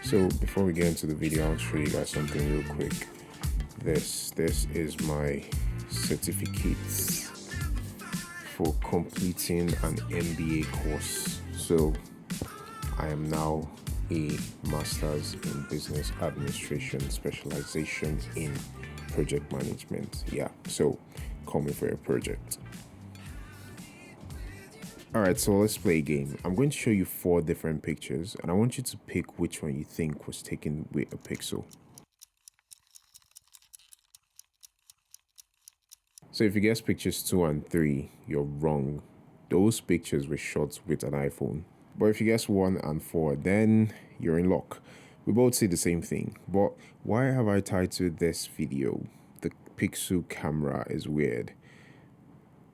So before we get into the video, I'll show you guys something real quick. This is my certificates for completing an MBA course. So I am now a master's in business administration, specialization in project management. Yeah, so call me for a project. Alright, so let's play a game. I'm going to show you 4 different pictures and I want you to pick which one you think was taken with a pixel. So if you guess pictures 2 and 3, you're wrong. Those pictures were shot with an iPhone. But if you guess 1 and 4, then you're in luck. We both see the same thing. But why have I titled this video, "The Pixel Camera is Weird"?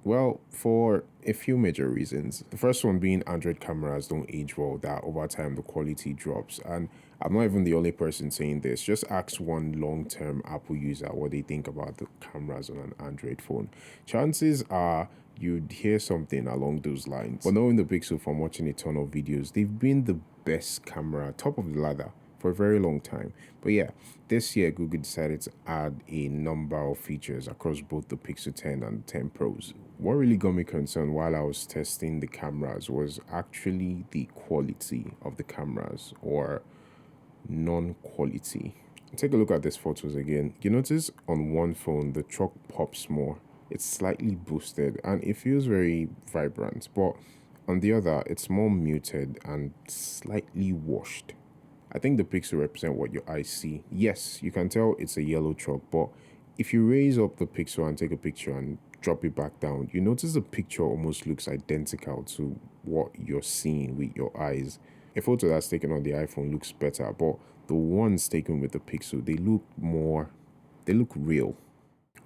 Well, for a few major reasons. The first one being Android cameras don't age well, that over time the quality drops. And I'm not even the only person saying this. Just ask one long-term Apple user what they think about the cameras on an Android phone. Chances are you'd hear something along those lines. But knowing the Pixel from watching a ton of videos, they've been the best camera, top of the ladder, for a very long time. But yeah, this year Google decided to add a number of features across both the Pixel 10 and 10 Pros. What really got me concerned while I was testing the cameras was actually the quality of the cameras, or non-quality. Take a look at these photos again. You notice on one phone the chalk pops more. It's slightly boosted and it feels very vibrant, but on the other it's more muted and slightly washed. I think the pixel represent what your eyes see. Yes, you can tell it's a yellow chalk, but if you raise up the pixel and take a picture and drop it back down, you notice the picture almost looks identical to what you're seeing with your eyes. A photo that's taken on the iPhone looks better, but the ones taken with the pixel, they look real.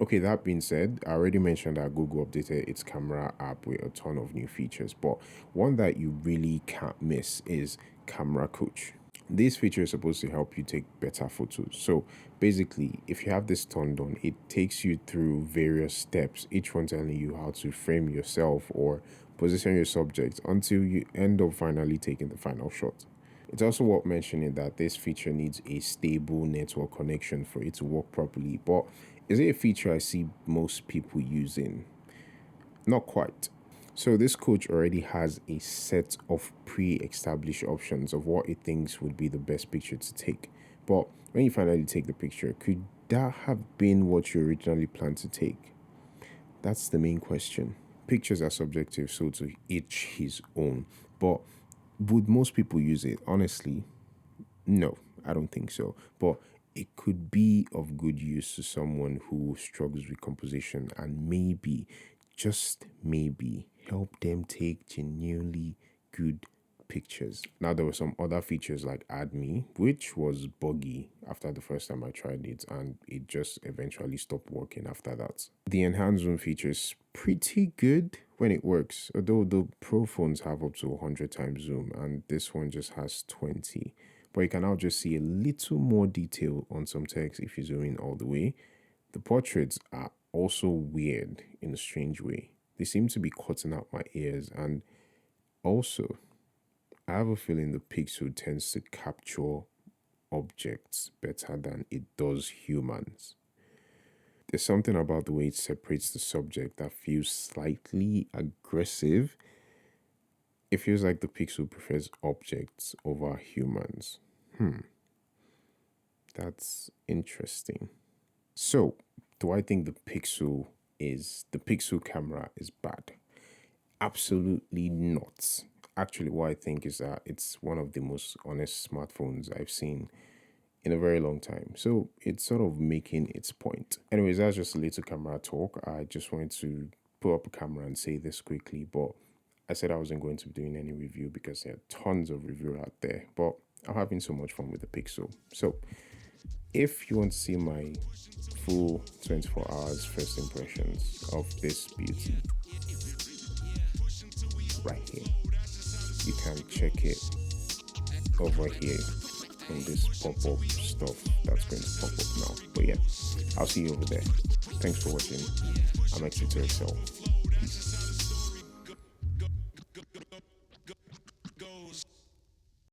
Okay, that being said, I already mentioned that Google updated its camera app with a ton of new features, but one that you really can't miss is Camera Coach. This feature is supposed to help you take better photos. So basically, if you have this turned on, it takes you through various steps, each one telling you how to frame yourself or position your subject until you end up finally taking the final shot. It's also worth mentioning that this feature needs a stable network connection for it to work properly. But is it a feature I see most people using? Not quite. So this coach already has a set of pre-established options of what it thinks would be the best picture to take. But when you finally take the picture, could that have been what you originally planned to take? That's the main question. Pictures are subjective, so to each his own. But would most people use it? Honestly, no, I don't think so. But it could be of good use to someone who struggles with composition and maybe, just maybe, help them take genuinely good pictures. Now, there were some other features like Add Me, which was buggy after the first time I tried it, and it just eventually stopped working after that. The enhanced zoom feature is pretty good when it works, although the Pro phones have up to 100 times zoom and this one just has 20. But you can now just see a little more detail on some text if you zoom in all the way. The portraits are also weird in a strange way. They seem to be cutting out my ears, and also I have a feeling the Pixel tends to capture objects better than it does humans. There's something about the way it separates the subject that feels slightly aggressive. It feels like the Pixel prefers objects over humans. That's interesting. So, do I think the Pixel camera is bad? Absolutely not. Actually, what I think is that it's one of the most honest smartphones I've seen in a very long time. So it's sort of making its point. Anyways, that's just a little camera talk. I just wanted to put up a camera and say this quickly, but I said I wasn't going to be doing any review because there are tons of reviews out there, but I'm having so much fun with the Pixel. So if you want to see my full 24 hours first impressions of this beauty, right here, you can check it over here on this pop-up stuff that's going to pop up now. But yeah, I'll see you over there. Thanks for watching. I'm Exeter Excel.